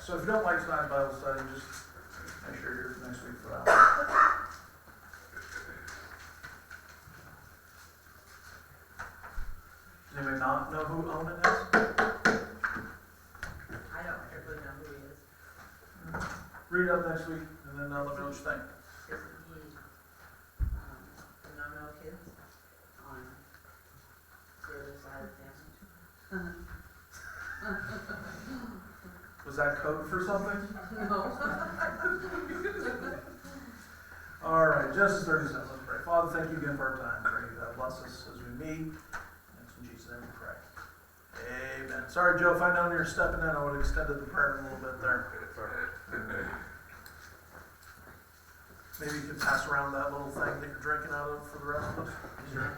So if you don't like tonight's Bible study, just make sure you're here next week for that. Does anybody not know who Onan is? I don't really know who he is. Read it up next week, and then let me know what you think. Isn't he, no kids on the other side of the family? Was that code for something? No. All right, Genesis 37, let's pray. Father, thank you again for our time. Pray you bless us as we meet. In Jesus' name we pray. Amen. Sorry, Joe, if I known you were stepping in, I would have extended the prayer a little bit there. Maybe you could pass around that little thing that you're drinking out of for the rest of us. Sure.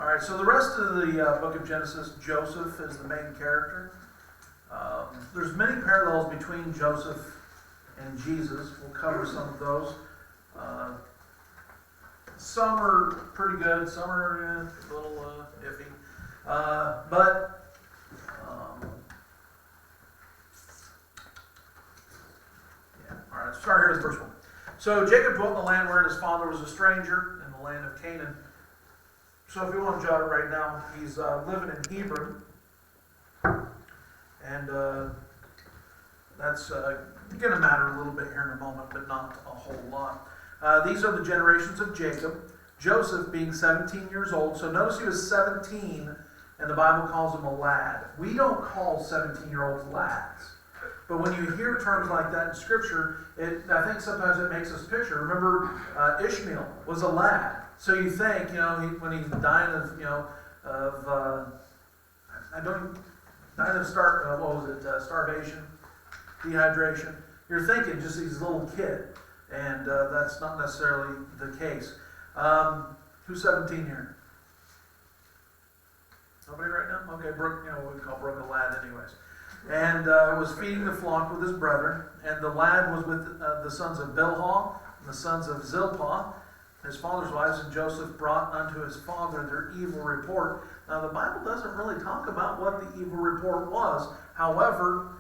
All right, so the rest of the book of Genesis, Joseph is the main character. There's many parallels between Joseph and Jesus. We'll cover some of those. Some are pretty good, some are a little iffy. All right, start here with the first one. So Jacob dwelt in the land wherein his father was a stranger, in the land of Canaan. So if you want to jot it right now, he's living in Hebron. And that's going to matter a little bit here in a moment, but not a whole lot. These are the generations of Jacob. Joseph being 17 years old. So notice he was 17, and the Bible calls him a lad. We don't call 17-year-olds lads. But when you hear terms like that in Scripture, I think sometimes it makes us picture. Remember, Ishmael was a lad. So you think, when he's dying of, starvation, dehydration. You're thinking just he's a little kid, and that's not necessarily the case. Who's 17 here? Nobody right now? Okay, Brooke, we call Brooke a lad anyways. And was feeding the flock with his brethren, and the lad was with the sons of Bilhah and the sons of Zilpah, his father's wives, and Joseph brought unto his father their evil report. Now, the Bible doesn't really talk about what the evil report was. However,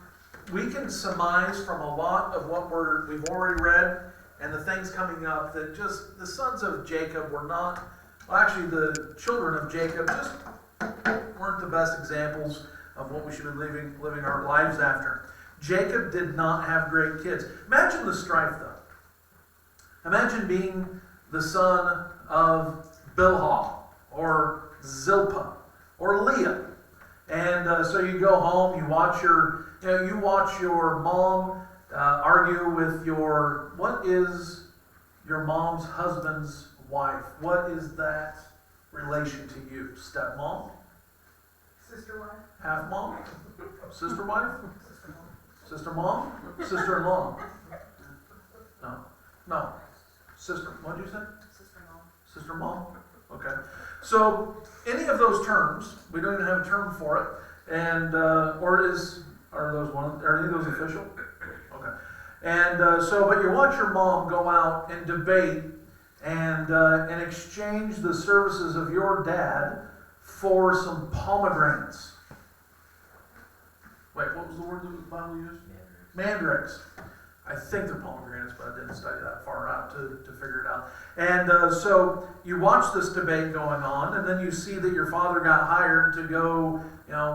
we can surmise from a lot of what we've already read and the things coming up that just the sons of Jacob were not, the children of Jacob just weren't the best examples of what we should be living our lives after. Jacob did not have great kids. Imagine the strife, though. Imagine being the son of Bilhah or Zilpah or Leah, and so you go home, you watch your mom argue with what is your mom's husband's wife? What is that relation to you? Stepmom? Sister wife? Half mom? Sister wife? Sister mom? Sister-in-law? No. Sister, what did you say? Sister-in-law. Sister-mom? Okay. So, any of those terms, we don't even have a term for it, and, are any of those official? Okay. And, but you watch your mom go out and debate and exchange the services of your dad for some pomegranates. Wait, what was the word that the Bible used? Mandrakes. I think they're pomegranates, but I didn't study that far out to figure it out. And so you watch this debate going on, and then you see that your father got hired to go,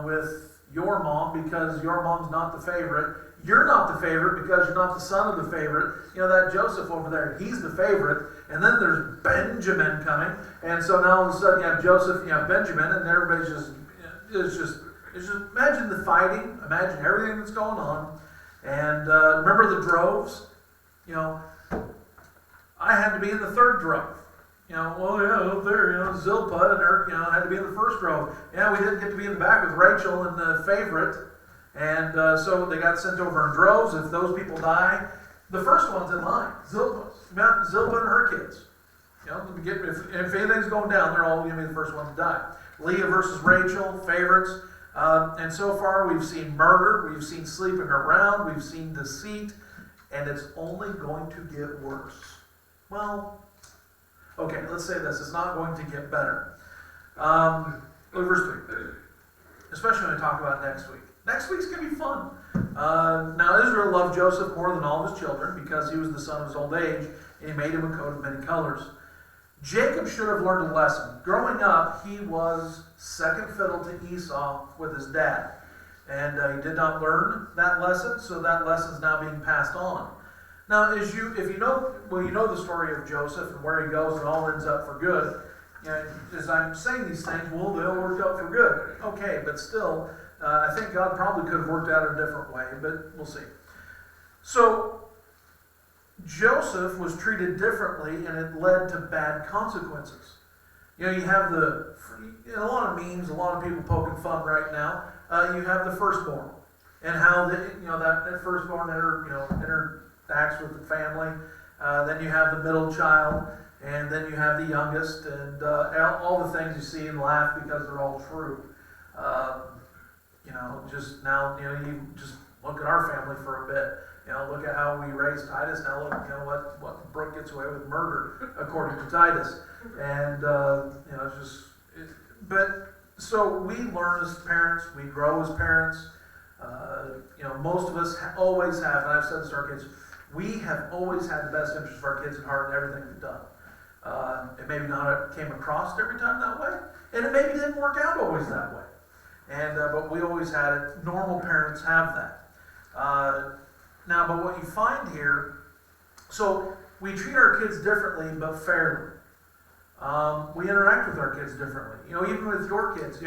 with your mom because your mom's not the favorite. You're not the favorite because you're not the son of the favorite. That Joseph over there, he's the favorite. And then there's Benjamin coming. And so now all of a sudden you have Joseph, you have Benjamin, and everybody's it's just imagine the fighting, imagine everything that's going on. And remember the droves? I had to be in the third drove. Up there, Zilpah and her, had to be in the first drove. Yeah, we didn't get to be in the back with Rachel and the favorite. And so they got sent over in droves. If those people die, the first one's in line. Zilpah and her kids. If anything's going down, they're all going to be the first ones to die. Leah versus Rachel, favorites. And so far we've seen murder, we've seen sleeping around, we've seen deceit, and it's only going to get worse. Well, okay, let's say this. It's not going to get better. Look at verse 3. Especially when we talk about next week. Next week's going to be fun. Now Israel loved Joseph more than all of his children because he was the son of his old age, and he made him a coat of many colors. Jacob should have learned a lesson. Growing up, he was second fiddle to Esau with his dad. And he did not learn that lesson, so that lesson is now being passed on. Now, if you know the story of Joseph and where he goes, it all ends up for good. You know, as I'm saying these things, well, they all worked out for good. Okay, but still, I think God probably could have worked out a different way, but we'll see. So, Joseph was treated differently, and it led to bad consequences. You know, you have a lot of memes, a lot of people poking fun right now. You have the firstborn, and how that firstborn interacts with the family. Then you have the middle child, and then you have the youngest, and all the things you see and laugh because they're all true. Just now, you just look at our family for a bit. Look at how we raised Titus. Now look, what Brooke gets away with murder, according to Titus. And, so we learn as parents, we grow as parents. Most of us always have, and I've said this to our kids, we have always had the best interest of our kids at heart in everything we've done. It maybe not came across every time that way, and it maybe didn't work out always that way. But we always had it. Normal parents have that. But what you find here, so we treat our kids differently but fairly. We interact with our kids differently. Even with your kids,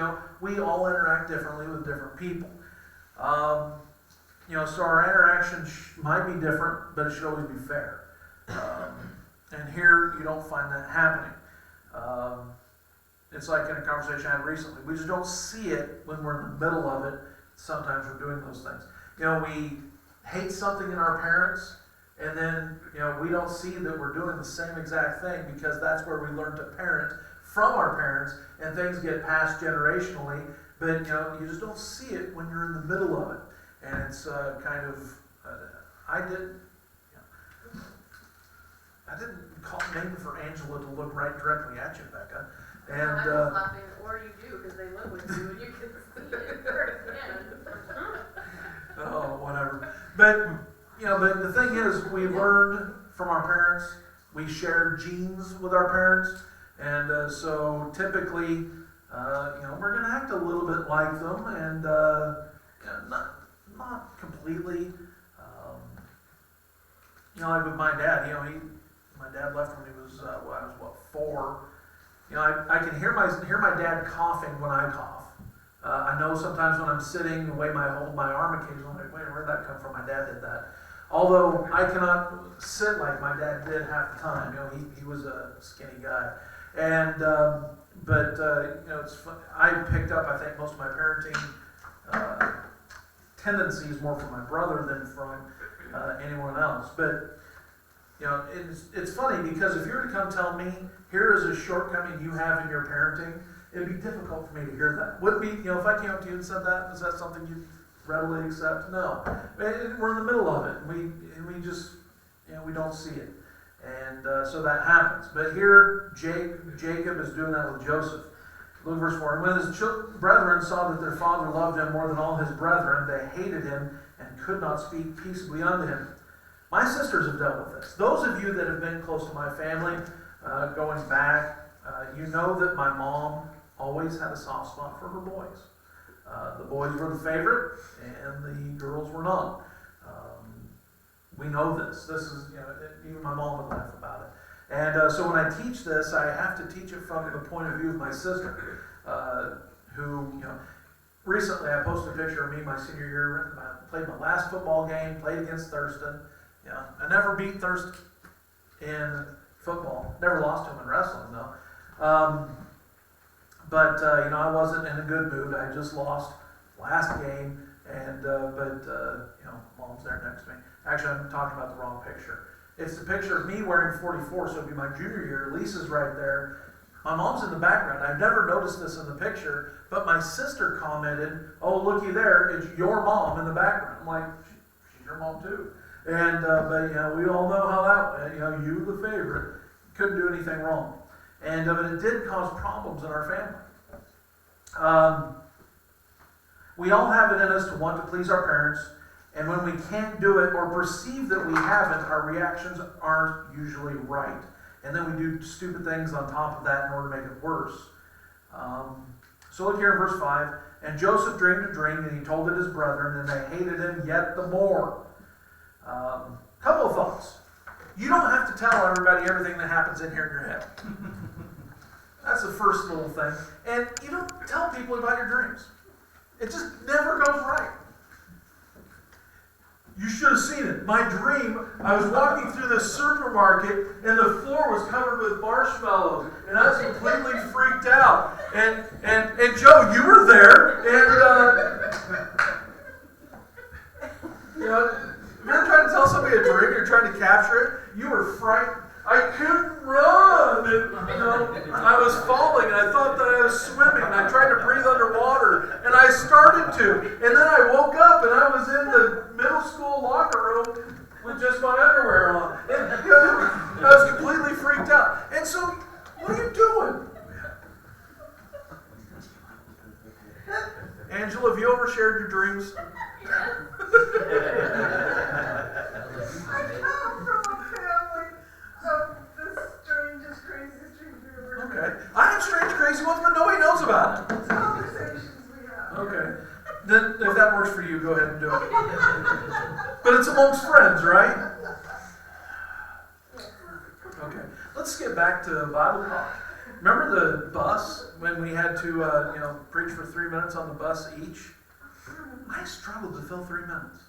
we all interact differently with different people. So our interaction might be different, but it should always be fair. And here, you don't find that happening. It's like in a conversation I had recently. We just don't see it when we're in the middle of it. Sometimes we're doing those things. We hate something in our parents, and then we don't see that we're doing the same exact thing because that's where we learn to parent from our parents, and things get passed generationally. But you just don't see it when you're in the middle of it, and it's I didn't call name for Angela to look right directly at you, Becca. And I was laughing, or you do, because they live with you and you can see it firsthand. Oh, whatever. But the thing is, we learned from our parents. We shared genes with our parents, and so typically, we're going to act a little bit like them, and not completely. Like with my dad. My dad left when he was 4. I can hear my dad coughing when I cough. I know sometimes when I'm sitting, the way I hold my arm occasionally, I'm like, wait, where'd that come from? My dad did that. Although I cannot sit like my dad did half the time. He was a skinny guy. And, it's fun. I picked up, I think, most of my parenting tendencies more from my brother than from anyone else. But, it's funny because if you were to come tell me, here is a shortcoming you have in your parenting, it'd be difficult for me to hear that. Would it be, if I came up to you and said that, is that something you'd readily accept? No. We're in the middle of it. We just, we don't see it. And so that happens. But here, Jacob is doing that with Joseph. Look at verse 4. And when his brethren saw that their father loved him more than all his brethren, they hated him and could not speak peaceably unto him. My sisters have dealt with this. Those of you that have been close to my family, going back, you know that my mom always had a soft spot for her boys. The boys were the favorite, and the girls were not. We know this. This is, even my mom would laugh about it. And so when I teach this, I have to teach it from the point of view of my sister, who, recently I posted a picture of me my senior year. I played my last football game, played against Thurston. I never beat Thurston in football. Never lost to him in wrestling, though. But I wasn't in a good mood. I just lost last game, and Mom's there next to me. Actually, I'm talking about the wrong picture. It's the picture of me wearing 44, so it'd be my junior year. Lisa's right there. My mom's in the background. I've never noticed this in the picture, but my sister commented, "Oh, looky there, it's your mom in the background." I'm like, she's your mom too. And but we all know how that went. You the favorite, couldn't do anything wrong, and but it did cause problems in our family. We all have it in us to want to please our parents, And when we can't do it or perceive that we haven't, our reactions aren't usually right. And then we do stupid things on top of that in order to make it worse. So look here in verse 5. And Joseph dreamed a dream, and he told it his brethren, and they hated him yet the more. Couple of thoughts. You don't have to tell everybody everything that happens in here in your head. That's the first little thing. And you don't tell people about your dreams. It just never goes right. You should have seen it. My dream, I was walking through this supermarket and the floor was covered with marshmallows and I was completely freaked out. And Joe, you were there and you're trying to tell somebody a dream, you're trying to capture it, you were frightened. I couldn't run, and I was falling, and I thought that I was swimming, and I tried to breathe underwater, and I started to, and then I woke up, and I was in the middle school locker room with just my underwear on, and I was completely freaked out. And so, what are you doing? Angela, have you ever shared your dreams? I come from a family of the strangest, craziest dreams we ever had. Okay. I have strange, crazy ones, but nobody knows about it. Conversations we have. Okay. Then, if that works for you, go ahead and do it. But it's amongst friends, right? Okay. Let's get back to Bible talk. Remember the bus when we had to, preach for 3 minutes on the bus each? I struggled to fill 3 minutes.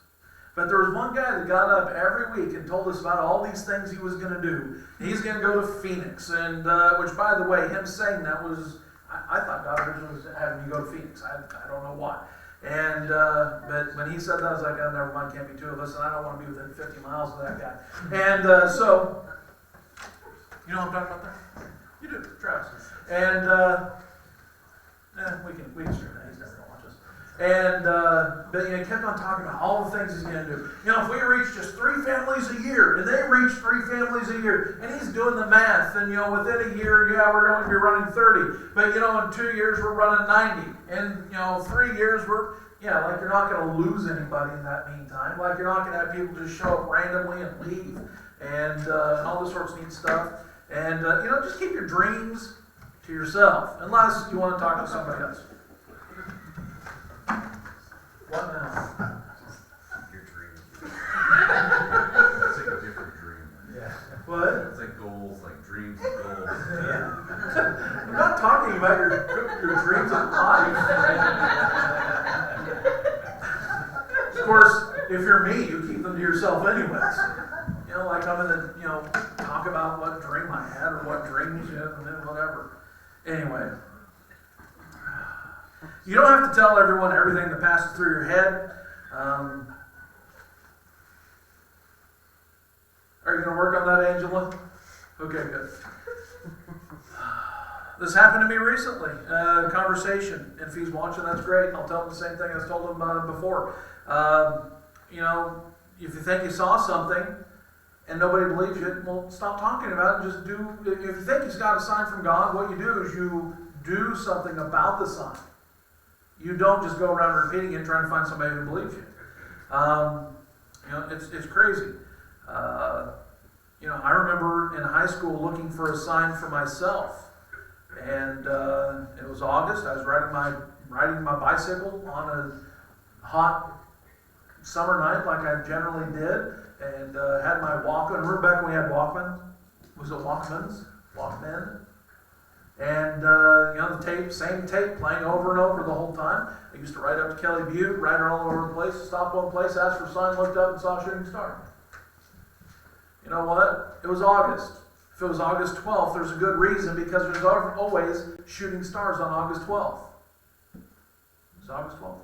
But there was one guy that got up every week and told us about all these things he was going to do. He's going to go to Phoenix, and which, by the way, him saying that was, I thought God originally was having me go to Phoenix. I don't know why. And but when he said that, I was like, oh, never mind, can't be two of us, and I don't want to be within 50 miles of that guy. And so, you know what I'm talking about there? You do, Travis. And we can straighten that. He's never going to watch us. And but he kept on talking about all the things he's going to do. If we reach just 3 families a year, and they reach 3 families a year, and he's doing the math, and within a year, we're going to be running 30. But in 2 years, we're running 90. And 3 years, like you're not going to lose anybody in that meantime. Like you're not going to have people just show up randomly and leave, and all this sorts of neat stuff. And just keep your dreams to yourself, unless you want to talk to somebody else. What now? Your dream. It's like a different dream. Yeah. What? It's like goals, like dreams and goals. Yeah. I'm not talking about your dreams of life. Of course, if you're me, you keep them to yourself anyways. Like I'm gonna, talk about what dream I had or what dreams, and then whatever. Anyway. You don't have to tell everyone everything that passes through your head. Are you going to work on that, Angela? Okay, good. This happened to me recently. Conversation. And if he's watching, that's great. I'll tell him the same thing I told him before. If you think you saw something and nobody believes you, well, stop talking about it. Just do. If you think he's got a sign from God, what you do is you do something about the sign. You don't just go around repeating it, trying to find somebody who believes you. It's crazy. I remember in high school looking for a sign for myself, and it was August. I was riding my bicycle on a hot summer night, like I generally did, and had my Walkman. Remember back when we had Walkman? Was it Walkmans? Walkmen? And, the tape, same tape, playing over and over the whole time. I used to ride up to Kelly Butte, ride all over the place, stop one place, ask for a sign, looked up and saw a shooting star. You know what? It was August. If it was August 12th, there's a good reason, because there's always shooting stars on August 12th. It's August 12th?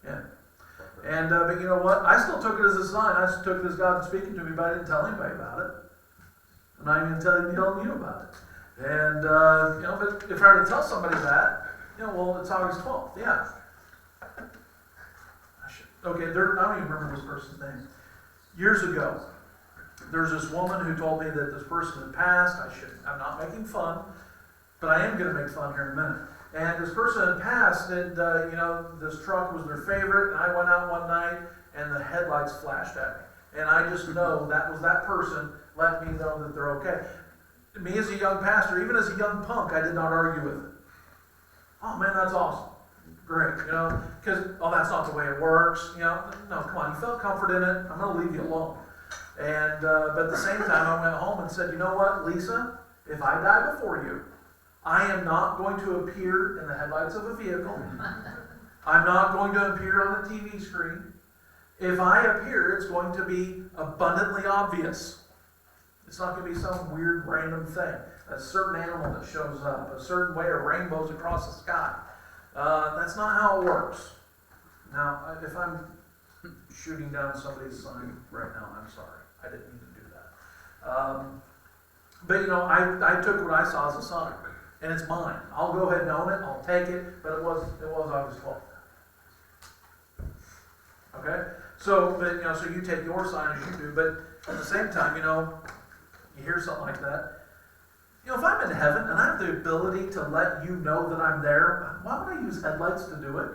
Yeah. And, but you know what? I still took it as a sign. I just took it as God speaking to me, but I didn't tell anybody about it. I'm not even telling you about it. And, but if I were to tell somebody that, well, it's August 12th. Yeah. Okay, I don't even remember this person's name. Years ago, there's this woman who told me that this person had passed. I'm not making fun, but I am going to make fun here in a minute. And this person had passed, and, this truck was their favorite, and I went out one night, and the headlights flashed at me. And I just know that was that person let me know that they're okay. Me as a young pastor, even as a young punk, I did not argue with it. Oh man, that's awesome. Great, because, oh, that's not the way it works. No, come on, you felt comfort in it. I'm going to leave you alone. And, but at the same time, I went home and said, you know what, Lisa, if I die before you, I am not going to appear in the headlights of a vehicle. I'm not going to appear on the TV screen. If I appear, it's going to be abundantly obvious. It's not going to be some weird random thing. A certain animal that shows up, a certain way of rainbows across the sky. That's not how it works. Now, if I'm shooting down somebody's sign right now, I'm sorry. I didn't mean to do that. But I took what I saw as a sign, and it's mine. I'll go ahead and own it. I'll take it. But it was August 12th. Okay. So, but so you take your sign as you do. But at the same time, you hear something like that. If I'm in heaven and I have the ability to let you know that I'm there, why would I use headlights to do it?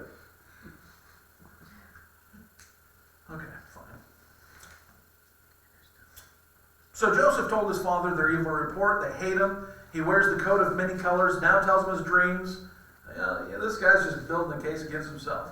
Okay, fine. So Joseph told his father their evil report. They hate him. He wears the coat of many colors, now tells him his dreams. This guy's just building a case against himself.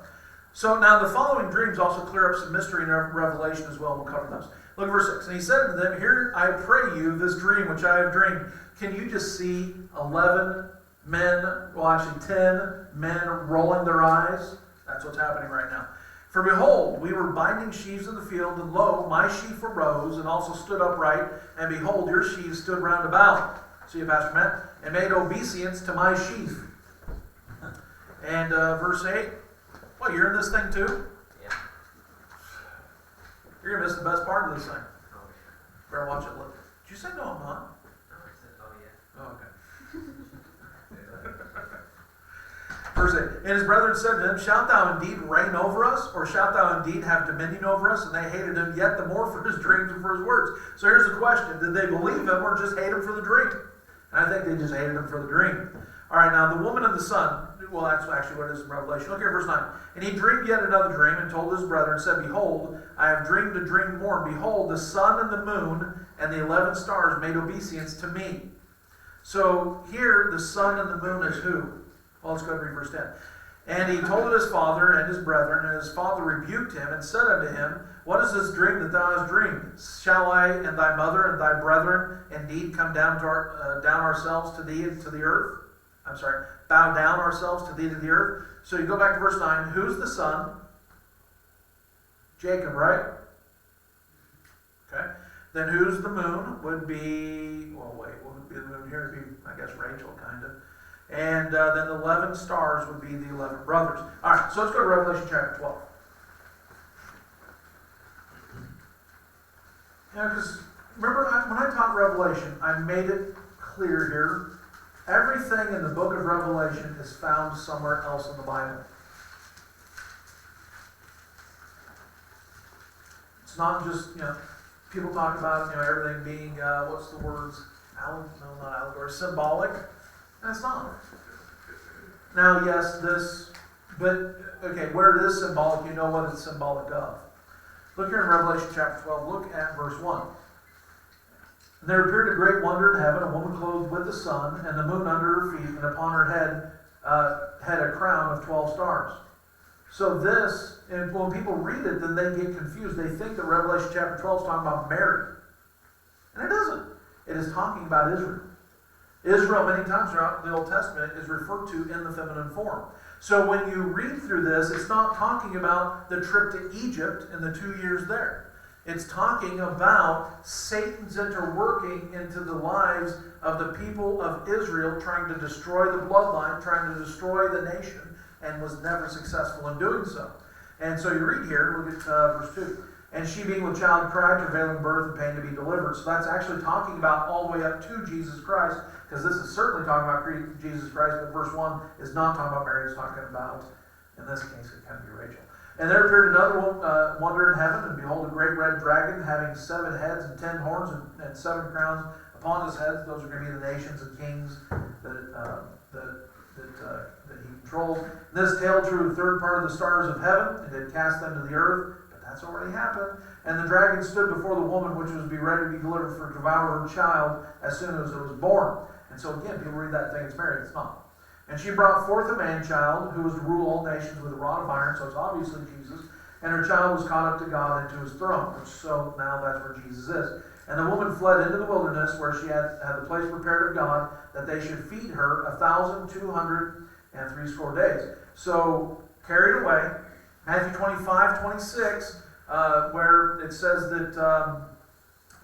So now the following dreams also clear up some mystery and revelation as well. We'll cover those. Look at verse 6. And he said to them, here I pray you this dream which I have dreamed. Can you just see 11 men, well actually 10 men rolling their eyes? That's what's happening right now. For behold, we were binding sheaves in the field, and lo, my sheaf arose and also stood upright, and behold, your sheaves stood round about. See you, Pastor Matt? And made obeisance to my sheaf. And verse 8. Well, you're in this thing too? Yeah. You're going to miss the best part of this thing. Oh, yeah. Better watch it. Look. Did you say no, I'm not? No, I said, oh, yeah. Oh, okay. Verse 8. And his brethren said to him, shalt thou indeed reign over us, or shalt thou indeed have dominion over us? And they hated him yet the more for his dreams and for his words. So here's the question. Did they believe him or just hate him for the dream? And I think they just hated him for the dream. All right, now the woman and the son, well, that's actually what it is in Revelation. Look here, verse 9. And he dreamed yet another dream, and told his brethren, and said, behold, I have dreamed a dream more. And behold, the sun and the moon and the 11 stars made obeisance to me. So here, the sun and the moon is who? Well, let's go ahead and read verse 10. And he told it his father and his brethren, and his father rebuked him, and said unto him, what is this dream that thou hast dreamed? Shall I and thy mother and thy brethren indeed come down to down ourselves to thee and to the earth? I'm sorry, bow down ourselves to thee to the earth. So you go back to verse 9. Who's the son? Jacob, right? Okay. Then who's the moon? Would be, well, wait, what would be the moon here? Would be, I guess, Rachel, kind of. And then the 11 stars would be the 11 brothers. All right, so let's go to Revelation chapter 12. Because remember, when I taught Revelation, I made it clear here. Everything in the book of Revelation is found somewhere else in the Bible. It's not just, people talk about, everything being, what's the words? No, not allegory, symbolic. That's not. Now, yes, but, okay, where it is symbolic, you know what it's symbolic of. Look here in Revelation chapter 12, look at verse 1. And there appeared a great wonder in heaven, a woman clothed with the sun, and the moon under her feet, and upon her head had a crown of 12 stars. So this, and when people read it, then they get confused. They think that Revelation chapter 12 is talking about Mary. And it doesn't. It is talking about Israel. Israel, many times throughout the Old Testament, is referred to in the feminine form. So when you read through this, it's not talking about the trip to Egypt and the 2 years there. It's talking about Satan's interworking into the lives of the people of Israel, trying to destroy the bloodline, trying to destroy the nation, and was never successful in doing so. And so you read here, look at verse 2. And she being with child cried, travailing birth and pain to be delivered. So that's actually talking about all the way up to Jesus Christ, because this is certainly talking about Jesus Christ, but verse 1 is not talking about Mary, it's talking about, in this case, it can be Rachel. And there appeared another wonder in heaven, and behold, a great red dragon, having 7 heads and 10 horns and 7 crowns upon his heads. Those are going to be the nations and kings that he controls. And this tail drew a third part of the stars of heaven, and did cast them to the earth, to that's already happened. And the dragon stood before the woman, which was to be ready to be delivered for devour her child as soon as it was born. And so again, people read that thing, it's Mary, it's not. And she brought forth a man-child who was to rule all nations with a rod of iron, so it's obviously Jesus. And her child was caught up to God into his throne, which so now that's where Jesus is. And the woman fled into the wilderness, where she had the place prepared of God, that they should feed her 1,260 days. So, carried away, Matthew 25:26, where it says that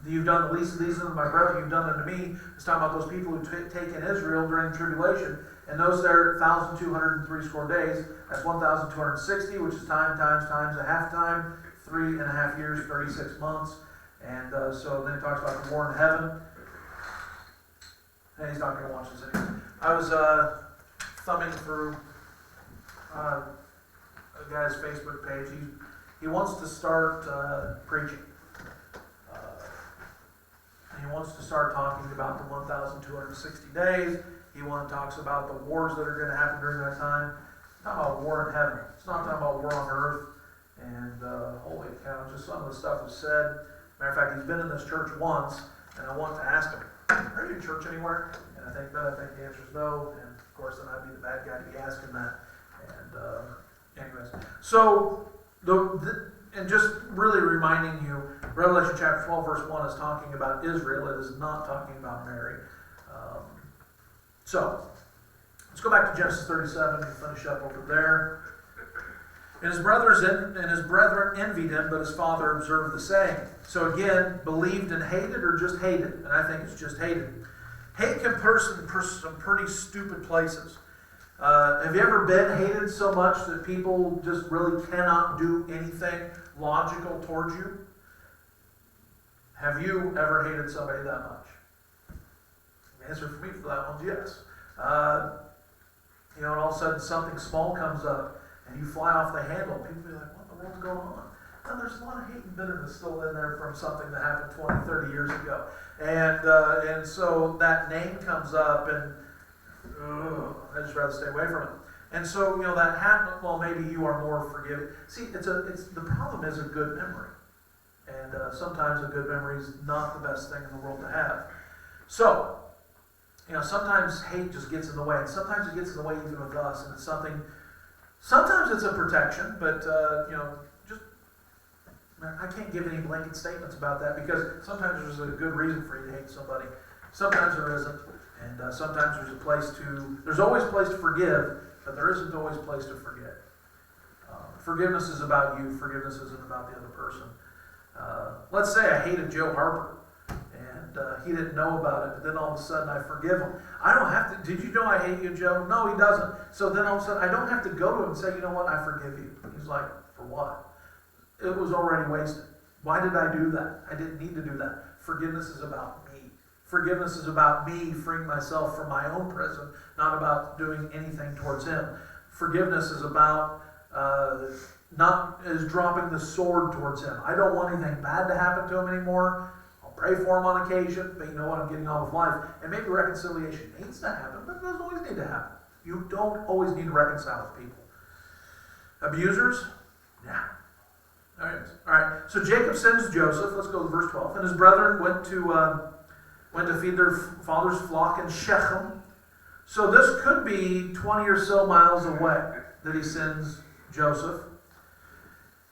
you've done the least of these unto my brother, you've done unto me. It's talking about those people who take in Israel during the tribulation. And those there, 1,260 days, that's 1,260, which is times a half time, 3.5 years, 36 months. And so then it talks about the war in heaven. And he's not going to watch this anymore. I was thumbing through a guy's Facebook page. He wants to start preaching. And he wants to start talking about the 1,260 days. He talks about the wars that are going to happen during that time. It's not about war in heaven. It's not talking about war on earth. And holy cow, just some of the stuff was said. Matter of fact, he's been in this church once, and I want to ask him, are you in church anywhere? And I think the answer is no. And of course, then I'd be the bad guy to be asking that. And anyways, so and just really reminding you, Revelation chapter 12, verse 1 is talking about Israel. It is not talking about Mary. So, let's go back to Genesis 37 and finish up over there. And his brethren envied him, but his father observed the same. So again, believed and hated, or just hated? And I think it's just hated. Hate can person some pretty stupid places. Have you ever been hated so much that people just really cannot do anything logical towards you? Have you ever hated somebody that much? The answer for me for that one's yes. And all of a sudden something small comes up and you fly off the handle. People be like, what in the world's going on? And there's a lot of hate and bitterness still in there from something that happened 20, 30 years ago. And so that name comes up and I just rather stay away from it. And so, that happened. Well, maybe you are more forgiving. See, the problem is a good memory. And sometimes a good memory is not the best thing in the world to have. So, sometimes hate just gets in the way, and sometimes it gets in the way even with us, and it's something, sometimes it's a protection, but, I can't give any blanket statements about that, because sometimes there's a good reason for you to hate somebody. Sometimes there isn't, and sometimes there's always a place to forgive, but there isn't always a place to forget. Forgiveness is about you, forgiveness isn't about the other person. Let's say I hated Joe Harper. He didn't know about it, but then all of a sudden I forgive him. I don't have to. Did you know I hate you, Joe? No, he doesn't. So then all of a sudden I don't have to go to him and say, you know what, I forgive you. He's like, for what? It was already wasted. Why did I do that? I didn't need to do that. Forgiveness is about me. Forgiveness is about me freeing myself from my own prison, not about doing anything towards him. Forgiveness is about dropping the sword towards him. I don't want anything bad to happen to him anymore. Pray for him on occasion, but you know what, I'm getting on with life. And maybe reconciliation needs to happen, but it doesn't always need to happen. You don't always need to reconcile with people. Abusers? Yeah. All right. So Jacob sends Joseph, let's go to verse 12, and his brethren went to feed their father's flock in Shechem. So this could be 20 or so miles away that he sends Joseph.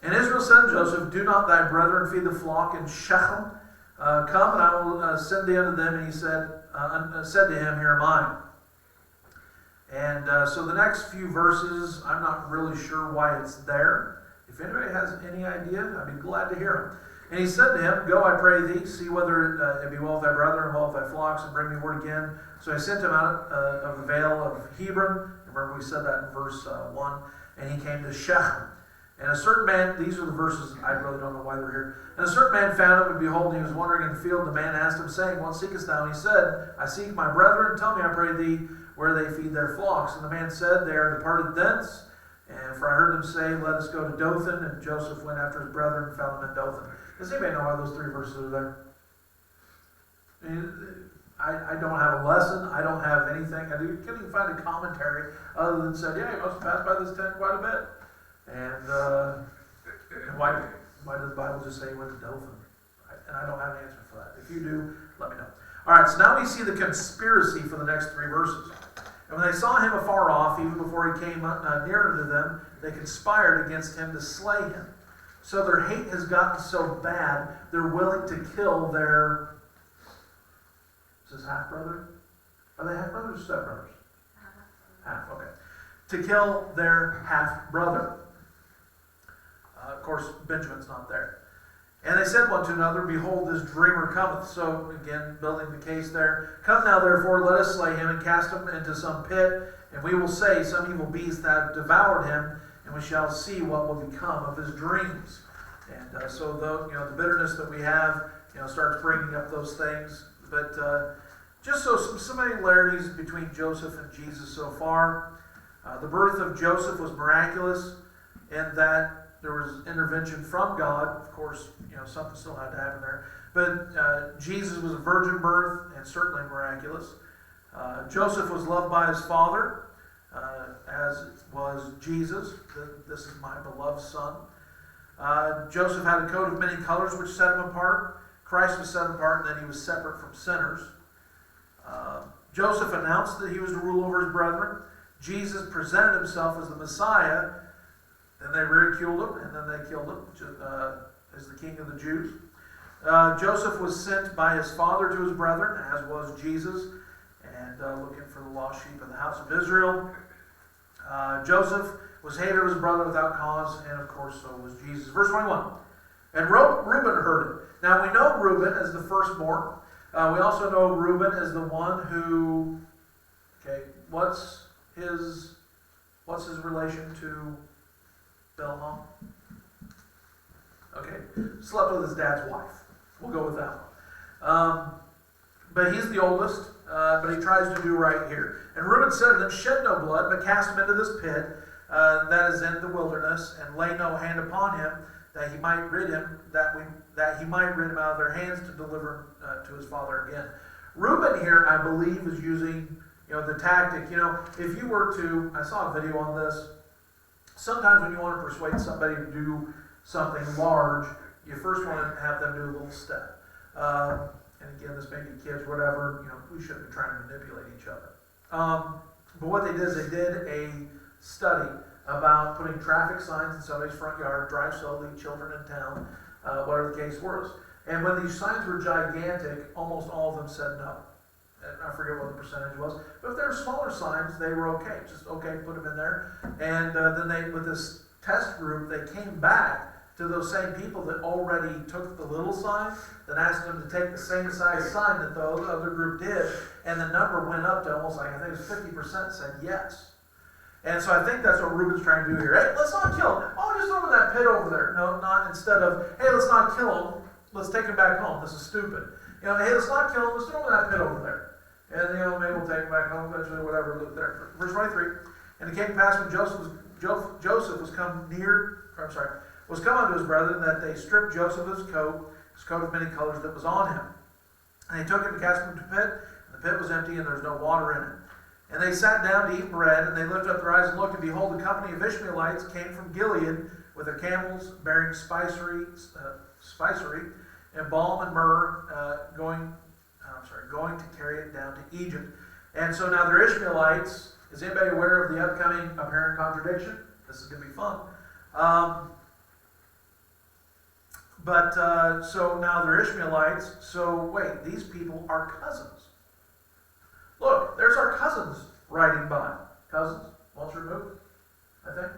And Israel said to Joseph, do not thy brethren feed the flock in Shechem? Come and I will send thee unto them. And he said to him, here am I. And so the next few verses, I'm not really sure why it's there. If anybody has any idea, I'd be glad to hear them. And he said to him, go, I pray thee, see whether it be well with thy brethren and well with thy flocks, and bring me word again. So I sent him out of the vale of Hebron. Remember we said that in verse 1. And he came to Shechem. And a certain man, these are the verses, I really don't know why they're here. And a certain man found him, and behold, he was wandering in the field. And the man asked him, saying, what seekest thou? And he said, I seek my brethren. Tell me, I pray thee, where they feed their flocks. And the man said, they are departed thence. And for I heard them say, let us go to Dothan. And Joseph went after his brethren and found them in Dothan. Does anybody know why those three verses are there? I don't have a lesson. I don't have anything. I couldn't even find a commentary other than said, yeah, you must have passed by this tent quite a bit. And why? Why does the Bible just say he went to Dothan? And I don't have an answer for that. If you do, let me know. All right, so now we see the conspiracy for the next 3 verses. And when they saw him afar off, even before he came nearer to them, they conspired against him to slay him. So their hate has gotten so bad, they're willing to kill their, is this half-brother? Are they half-brothers or step-brothers? Half, okay. To kill their half-brother. Of course, Benjamin's not there. And they said one to another, Behold, this dreamer cometh. So, again, building the case there. Come now, therefore, let us slay him and cast him into some pit, and we will say, Some evil beast hath devoured him, and we shall see what will become of his dreams. And so the bitterness that we have, starts bringing up those things. But just so some similarities between Joseph and Jesus so far. The birth of Joseph was miraculous in that there was intervention from God. Of course, something still had to happen there. But Jesus was a virgin birth and certainly miraculous. Joseph was loved by his father, as was Jesus. This is my beloved son. Joseph had a coat of many colors which set him apart. Christ was set apart, and then he was separate from sinners. Joseph announced that he was to rule over his brethren. Jesus presented himself as the Messiah. Then they ridiculed him, and then they killed him as the king of the Jews. Joseph was sent by his father to his brethren, as was Jesus, and looking for the lost sheep of the house of Israel. Joseph was hated of his brother without cause, and of course so was Jesus. Verse 21. And Reuben heard it. Now we know Reuben as the firstborn. We also know Reuben as the one who, what's his relation to Bilhah? Slept with his dad's wife. We'll go with that one. But he's the oldest, but he tries to do right here. And Reuben said to them, Shed no blood, but cast him into this pit that is in the wilderness, and lay no hand upon him, that he might rid him, that he might rid him out of their hands to deliver him to his father again. Reuben here, I believe, is using the tactic. If you were to, I saw a video on this. Sometimes when you want to persuade somebody to do something large, you first want to have them do a little step. And again, this may be kids, whatever. We shouldn't be trying to manipulate each other. But what they did is they did a study about putting traffic signs in somebody's front yard, drive slowly, children in town, whatever the case was. And when these signs were gigantic, almost all of them said no. And I forget what the percentage was. But if they were smaller signs, they were okay. Just okay, put them in there. And then they, with this test group, they came back to those same people that already took the little sign, then asked them to take the same size sign that the other group did, and the number went up to almost I think it was 50% said yes. And so I think that's what Reuben's trying to do here. Hey, let's not kill him. Oh, just throw him in that pit over there. No, not instead of, hey, let's not kill him. Let's take him back home. This is stupid. Hey, let's not kill him. Let's throw him in that pit over there. And, maybe we'll take him back home eventually, whatever, look there. Verse 23. And it came to pass when Joseph was come unto his brethren, that they stripped Joseph of his coat of many colors that was on him. And they took him and cast him into a pit, and the pit was empty, and there was no water in it. And they sat down to eat bread, and they lifted up their eyes and looked, and behold, a company of Ishmaelites came from Gilead with their camels bearing spicery and balm and myrrh, going to carry it down to Egypt. And so now they're Ishmaelites. Is anybody aware of the upcoming apparent contradiction? This is going to be fun. So now they're Ishmaelites. So wait, these people are cousins. Look, there's our cousins riding by. Cousins, once removed, I think.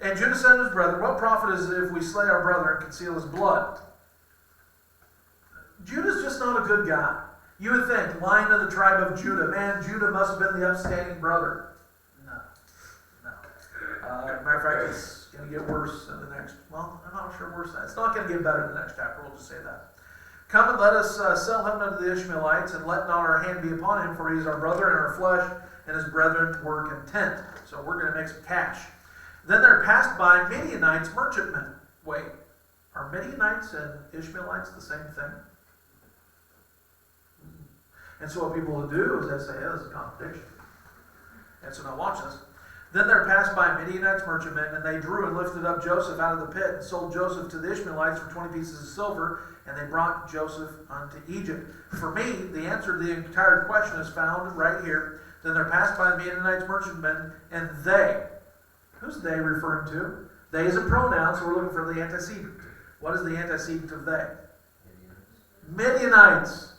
And Judah said to his brother, What profit is it if we slay our brother and conceal his blood? Judah's just not a good guy. You would think, Lion of the tribe of Judah, man, Judah must have been the upstanding brother. No. Matter of fact, it's going to get worse in the next, I'm not sure worse than that. It's not going to get better in the next chapter, we'll just say that. Come and let us sell him unto the Ishmaelites, and let not our hand be upon him, for he is our brother and our flesh, and his brethren were content. So we're going to make some cash. Then there passed by Midianites, merchantmen. Wait, are Midianites and Ishmaelites the same thing? And so what people will do is they say, this is a contradiction. And so now watch this. Then there passed by Midianites merchantmen, and they drew and lifted up Joseph out of the pit, and sold Joseph to the Ishmaelites for 20 pieces of silver, and they brought Joseph unto Egypt. For me, the answer to the entire question is found right here. Then there passed by Midianites merchantmen, and they, who's they referring to? They is a pronoun, so we're looking for the antecedent. What is the antecedent of they? Midianites.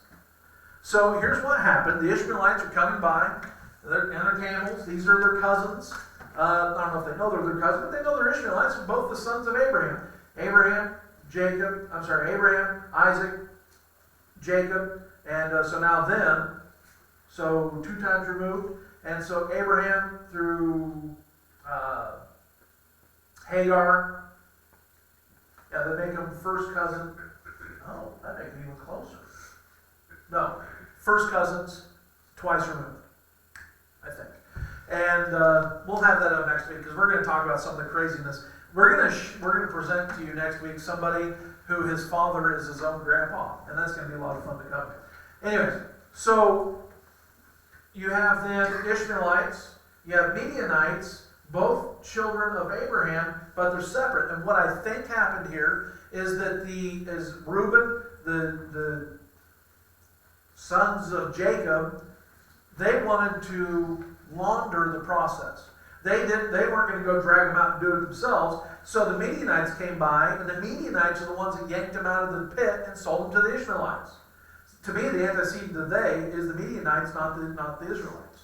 So here's what happened. The Ishmaelites are coming by, and their camels. These are their cousins. I don't know if they know they're their cousins, but they know they're Ishmaelites, both the sons of Abraham. Abraham, Isaac, Jacob, and so now them, so 2 times removed, and so Abraham through Hagar, yeah, they make them first cousin. Oh, that makes it even closer. No, first cousins, twice removed, I think. And we'll have that up next week because we're going to talk about some of the craziness. We're going to present to you next week somebody who his father is his own grandpa, and that's going to be a lot of fun to cover. Anyways, so you have then Ishmaelites, you have Midianites, both children of Abraham, but they're separate. And what I think happened here is that Reuben, the sons of Jacob, they wanted to launder the process. They weren't going to go drag them out and do it themselves. So the Midianites came by, and the Midianites are the ones that yanked them out of the pit and sold them to the Ishmaelites. To me, the antecedent of they is the Midianites, not the Israelites.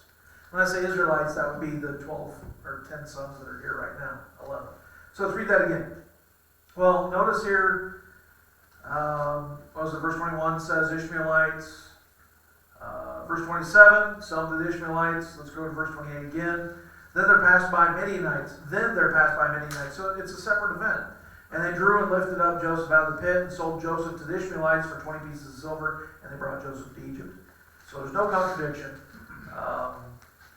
When I say Israelites, that would be the 12 or 10 sons that are here right now, 11. So let's read that again. Well, notice here, what was it, verse 21 says Ishmaelites. Verse 27, some of the Ishmaelites. Let's go to verse 28 again. Then there passed by Midianites. So it's a separate event. And they drew and lifted up Joseph out of the pit and sold Joseph to the Ishmaelites for 20 pieces of silver, and they brought Joseph to Egypt. So there's no contradiction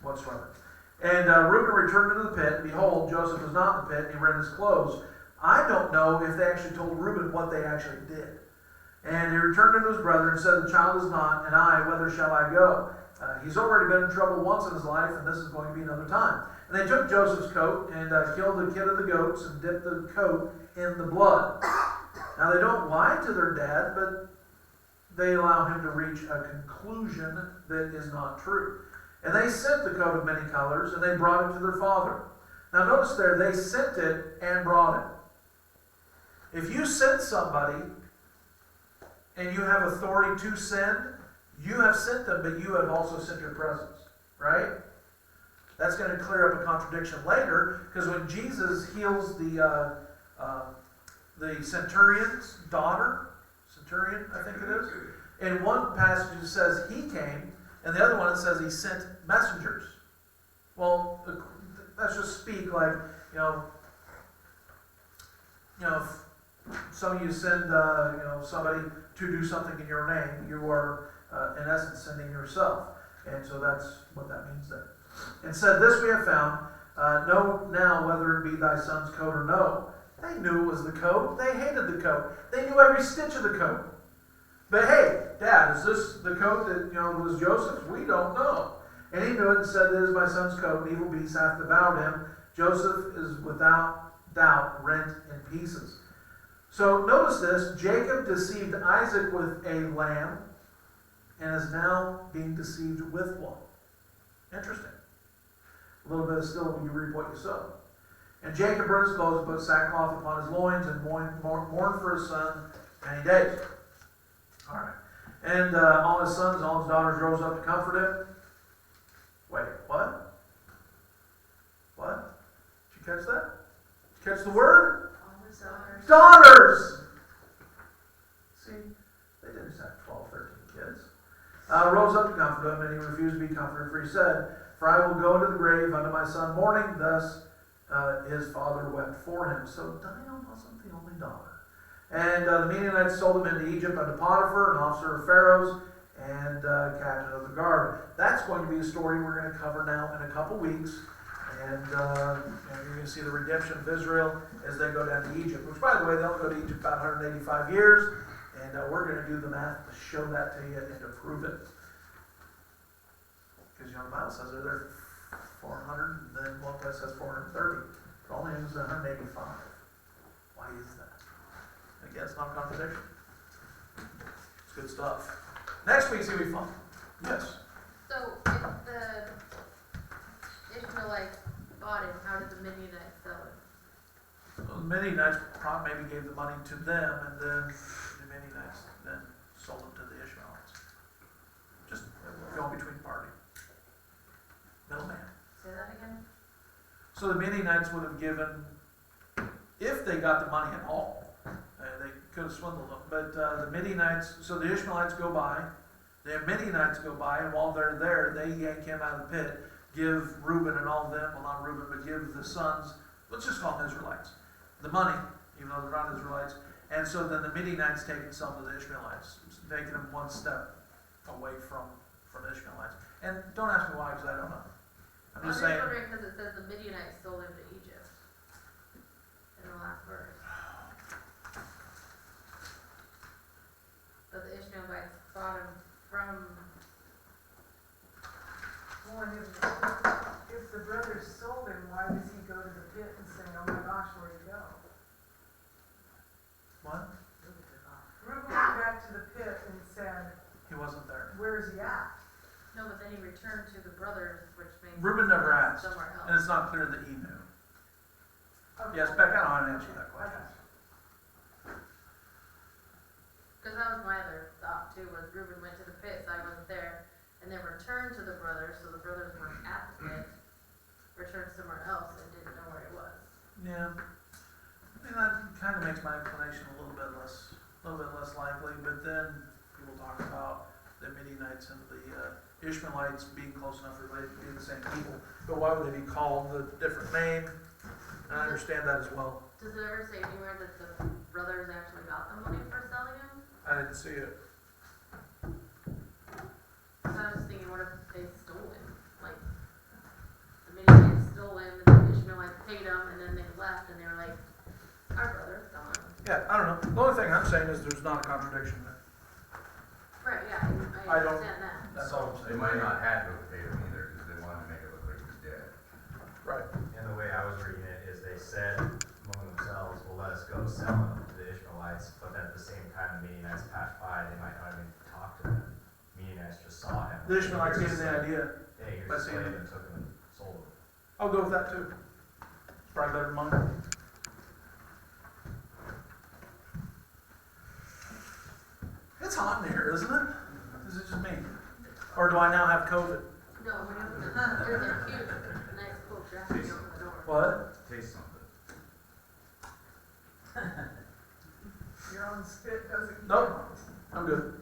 whatsoever. And Reuben returned into the pit, and behold, Joseph was not in the pit, and he rent his clothes. I don't know if they actually told Reuben what they actually did. And he returned unto his brother and said, the child is not, and I, whither shall I go? He's already been in trouble once in his life, and this is going to be another time. And they took Joseph's coat and killed the kid of the goats and dipped the coat in the blood. Now they don't lie to their dad, but they allow him to reach a conclusion that is not true. And they sent the coat of many colors, and they brought it to their father. Now notice there, they sent it and brought it. If you send somebody and you have authority to send, you have sent them, but you have also sent your presence, right? That's going to clear up a contradiction later, because when Jesus heals the centurion's daughter, centurion, I think it is, in one passage it says he came, and the other one it says he sent messengers. Well, let's just speak like, some of you send, somebody to do something in your name. You are, in essence, sending yourself. And so that's what that means there. And said, this we have found. Know now whether it be thy son's coat or no. They knew it was the coat. They hated the coat. They knew every stitch of the coat. But hey, Dad, is this the coat that, was Joseph's? We don't know. And he knew it and said, this is my son's coat, and evil beast hath devoured him. Joseph is without doubt rent in pieces. So notice this, Jacob deceived Isaac with a lamb and is now being deceived with one. Interesting. A little bit of still when you reap what you sow. And Jacob rent his clothes and put sackcloth upon his loins and mourned for his son many days. All right. And all his sons and all his daughters rose up to comfort him. Wait, what? What? Did you catch that? Did you catch the word? Daughters! See, they didn't just have 12, 13 kids. Rose up to comfort him, and he refused to be comforted, for he said, for I will go into the grave unto my son mourning. Thus his father wept for him. So Dinah wasn't the only daughter. And the Midianites sold him into Egypt unto Potiphar, an officer of Pharaoh's, and captain of the guard. That's going to be a story we're going to cover now in a couple weeks. And you're going to see the redemption of Israel as they go down to Egypt. Which, by the way, they'll go to Egypt about 185 years. And we're going to do the math to show that to you and to prove it. Because, the Bible says they're there 400, and then one place says 430, but only uses 185. Why is that? Again, it's not a contradiction. It's good stuff. Next week's gonna be fun. Yes. So if the Ishmaelites bought it, how did the Midianites sell it? So the Midianites maybe gave the money to them, and then the Midianites then sold it to the Ishmaelites. Just go between party. Middleman. Say that again? So the Midianites would have given, if they got the money at all, they could have swindled them, but the Midianites, so the Ishmaelites go by, the Midianites go by, and while they're there, they yank him out of the pit, give Reuben and all of them, well not Reuben, but give the sons, let's just call them Israelites, the money, even though they're not Israelites, and so then the Midianites take and sell to the Ishmaelites, taking them one step away from the Ishmaelites. And don't ask me why, because I don't know. I'm just saying. wondering because it says the Midianites sold him to Egypt in the last verse. But the Ishmaelites bought him from. Well, and if the brothers sold him, why does he go to the pit and say, oh my gosh, where'd he go? What? Reuben went back to the pit and said, He wasn't there. where is he at? No, but then he returned to the brothers, which means. Reuben never asked, Somewhere and else. it's not clear that he knew. Okay. Yes, Beck, I don't have an answer to that question. Because that was my other thought too, was Reuben went to the pit, so I wasn't there, and then returned to the brothers, so the brothers weren't at the pit, returned somewhere else and didn't know where it was. Yeah. I mean, that kind of makes my explanation a little bit less likely, but then people talk about the Midianites and the Ishmaelites being close enough related to being the same people. But why would they be called a different name? And I understand that as well. Does it ever say anywhere that the brothers actually got the money for selling him? I didn't see it. So I was just thinking, what if they stole him? Like, the Midianites stole him, and the Ishmaelites paid him, and then they left, and they were like, our brother's gone. Yeah, I don't know. The only thing I'm saying is there's not a contradiction there. Right, yeah, I I don't- understand that. That's all I'm They saying. might not have to have paid him either, because they wanted to make it look like he was dead. Right. And the way I was reading it is they said among themselves, well, let us go sell him to the Ishmaelites, but then at the same time, the Midianites passed by, they might not even talk to them. Midianites just saw him. The Ishmaelites gave them the idea. Hey, by here's a saying- slave, and took him and sold him. I'll go with that too. It's probably better than mine. It's hot in here, isn't it? Is it just me? Or do I now have COVID? No, there's a huge, nice cool jacket over the door. What? Taste something. Your own spit doesn't. Nope. I'm good.